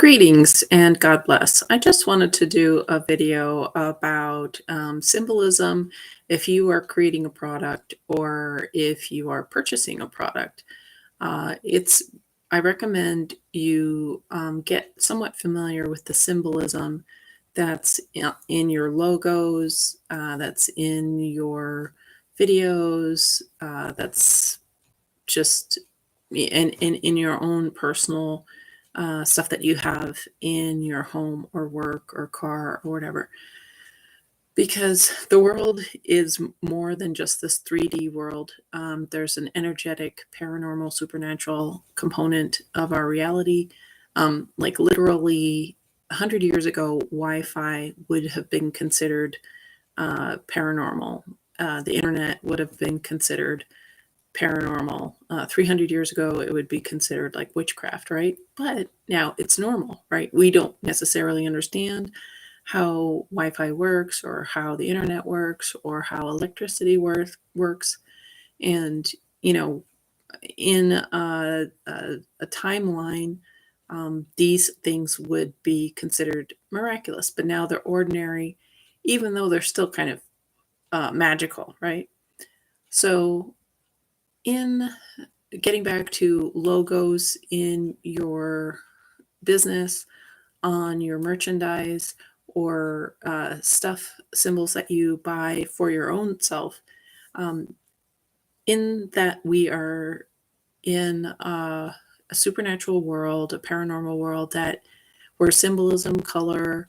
Greetings and God bless. I just wanted to do a video about symbolism if you are creating a product or if you are purchasing a product. It's I recommend you get somewhat familiar with the symbolism that's in your logos, that's in your videos, that's just in your own personal stuff that you have in your home or work or car or whatever. Because the world is more than just this 3D world. There's an energetic, paranormal, supernatural component of our reality. Like literally 100 years ago, Wi-Fi would have been considered paranormal. The internet would have been considered paranormal. 300 years ago, it would be considered like witchcraft, right? But now it's normal, right? We don't necessarily understand how Wi-Fi works or how the internet works or how electricity works. And, you know, in a timeline, these things would be considered miraculous, but now they're ordinary, even though they're still kind of magical, right? So in getting back to logos in your business, on your merchandise, or symbols that you buy for your own self, um, in that we are in a supernatural world, a paranormal world that where symbolism, color,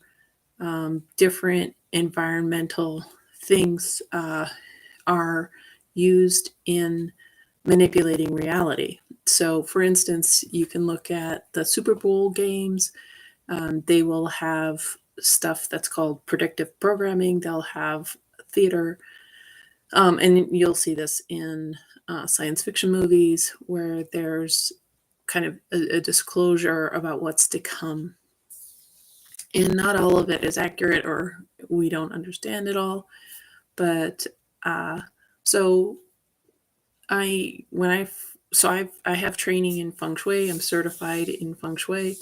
different environmental things are used in manipulating reality. So, for instance, you can look at the Super Bowl games. They will have stuff that's called predictive programming. They'll have theater. And you'll see this in science fiction movies where there's kind of a disclosure about what's to come. And not all of it is accurate, or we don't understand it all. But so I when I so I have training in feng shui. I'm certified in feng shui,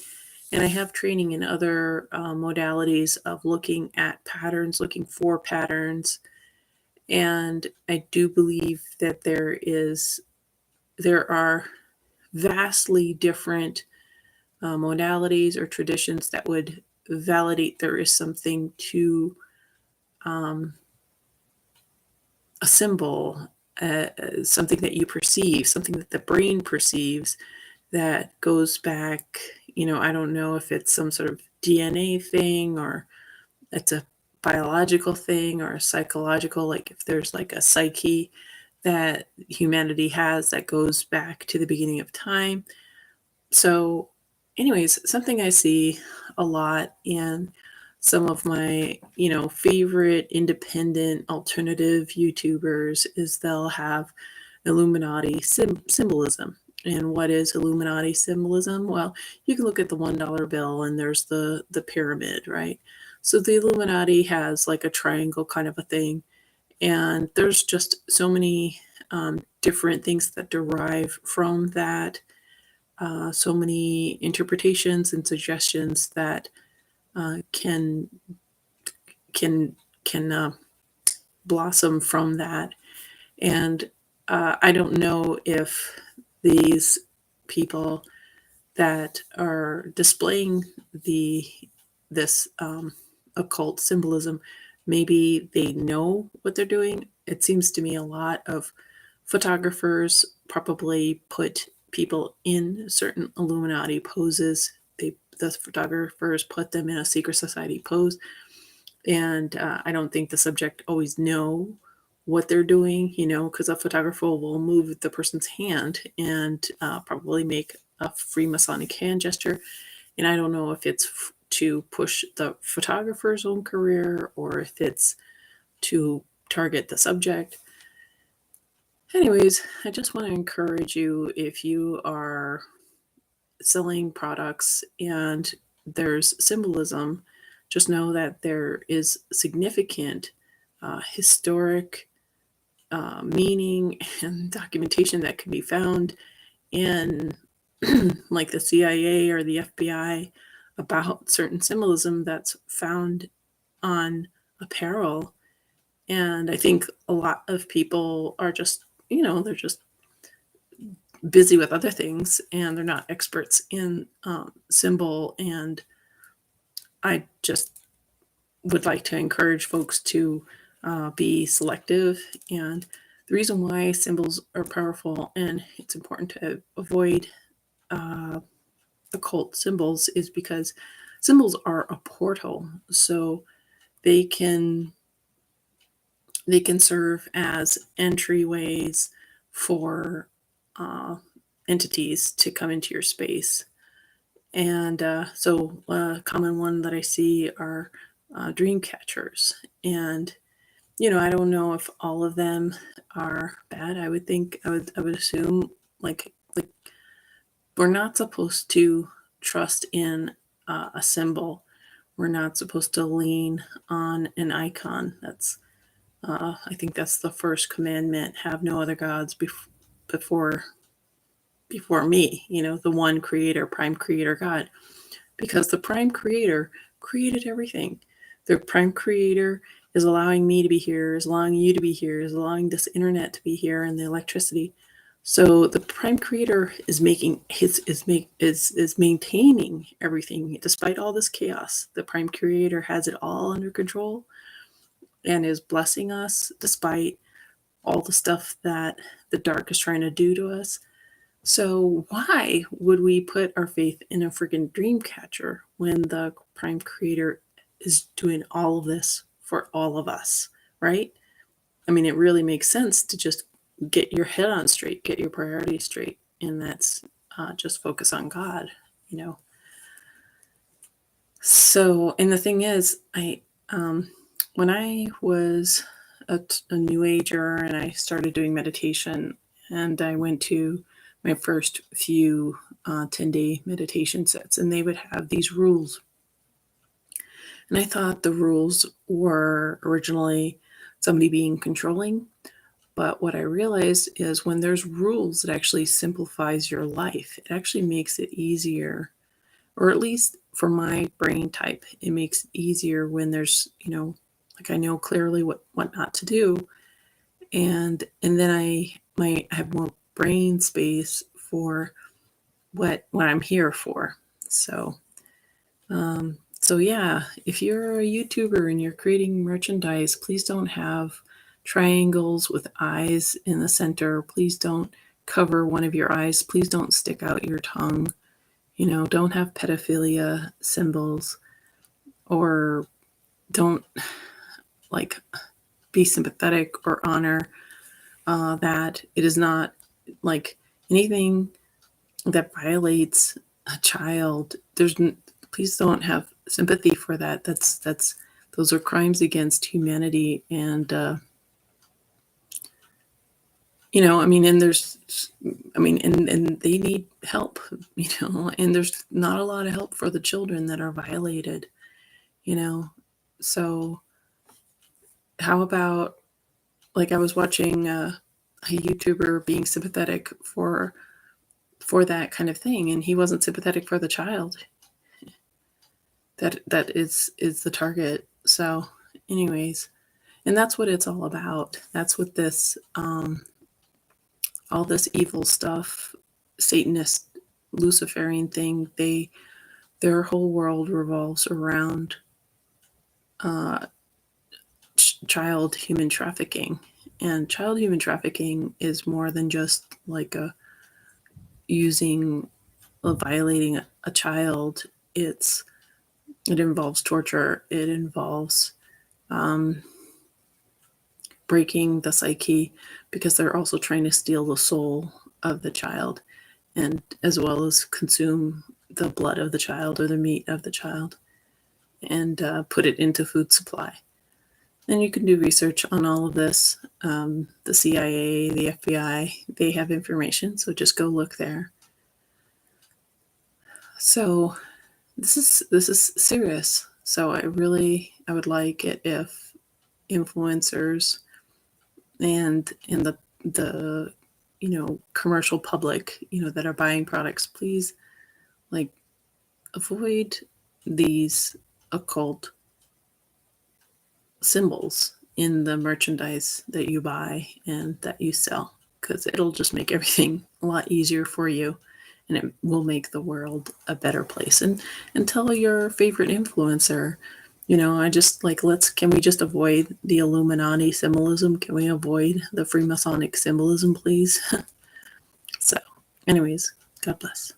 and I have training in other modalities of looking at patterns, looking for patterns. And I do believe that there are vastly different modalities or traditions that would validate there is something to a symbol, something that you perceive, something that the brain perceives that goes back. I don't know if it's some sort of DNA thing or it's a biological thing or a psychological, like if there's like a psyche that humanity has that goes back to the beginning of time. So, anyways, something I see a lot in some of my, favorite independent alternative YouTubers is they'll have Illuminati symbolism. And what is Illuminati symbolism? Well, you can look at the $1 bill and there's the pyramid, right? So the Illuminati has like a triangle kind of a thing. And there's just so many different things that derive from that. So many interpretations and suggestions that can blossom from that. And I don't know if these people that are displaying this occult symbolism, maybe they know what they're doing. It seems to me a lot of photographers probably put people in certain Illuminati poses. The photographers put them in a secret society pose, and I don't think the subject always know what they're doing, because a photographer will move the person's hand and probably make a Freemasonic hand gesture. And I don't know if it's to push the photographer's own career or if it's to target the subject. Anyways, I just want to encourage you, if you are selling products and there's symbolism, just know that there is significant historic meaning and documentation that can be found in like the CIA or the FBI about certain symbolism that's found on apparel. And I think a lot of people are just, they're just busy with other things and they're not experts in symbol. And I just would like to encourage folks to be selective. And the reason why symbols are powerful and it's important to avoid uh, occult symbols is because symbols are a portal. So they can serve as entryways for uh, entities to come into your space. And so a common one that I see are dream catchers. And, I don't know if all of them are bad. I would think, I would assume like we're not supposed to trust in a symbol. We're not supposed to lean on an icon. I think that's the first commandment: have no other gods before before me. The one creator, prime creator God, because the prime creator created everything. The prime creator is allowing me to be here, is allowing you to be here, is allowing this internet to be here, and the electricity. So the prime creator is making his is maintaining everything despite all this chaos. The prime creator has it all under control and is blessing us despite all the stuff that the dark is trying to do to us. So why would we put our faith in a freaking dream catcher when the prime creator is doing all of this for all of us, right? I mean, it really makes sense to just get your head on straight, get your priorities straight, and that's just focus on God, you know. So, and the thing is, when I was a new ager and I started doing meditation, and I went to my first few 10-day meditation sets, and they would have these rules. And I thought the rules were originally somebody being controlling. But what I realized is when there's rules, it actually simplifies your life. It actually makes it easier, or at least for my brain type, it makes it easier when there's, like I know clearly what not to do. And then I have more brain space for what I'm here for. So yeah, if you're a YouTuber and you're creating merchandise, please don't have triangles with eyes in the center. Please don't cover one of your eyes. Please don't stick out your tongue. Don't have pedophilia symbols, or don't like be sympathetic or honor that. It is not like anything that violates a child. Please don't have sympathy for that. Those are crimes against humanity. And and they need help, and there's not a lot of help for the children that are violated, so how about, like, I was watching a YouTuber being sympathetic for that kind of thing, and he wasn't sympathetic for the child that is the target. So anyways, and that's what it's all about. That's what this all this evil stuff, Satanist, Luciferian thing, their whole world revolves around child human trafficking. And child human trafficking is more than just like violating a child. It involves torture. It involves breaking the psyche, because they're also trying to steal the soul of the child, and as well as consume the blood of the child or the meat of the child, and put it into food supply. And you can do research on all of this. The CIA, the FBI, they have information, so just go look there. So this is serious. So I would like it if influencers and the commercial public, that are buying products, please, like, avoid these occult symbols in the merchandise that you buy and that you sell, because it'll just make everything a lot easier for you, and it will make the world a better place. And tell your favorite influencer, I just like, can we just avoid the Illuminati symbolism? Can we avoid the Freemasonic symbolism, please? So, anyways, God bless.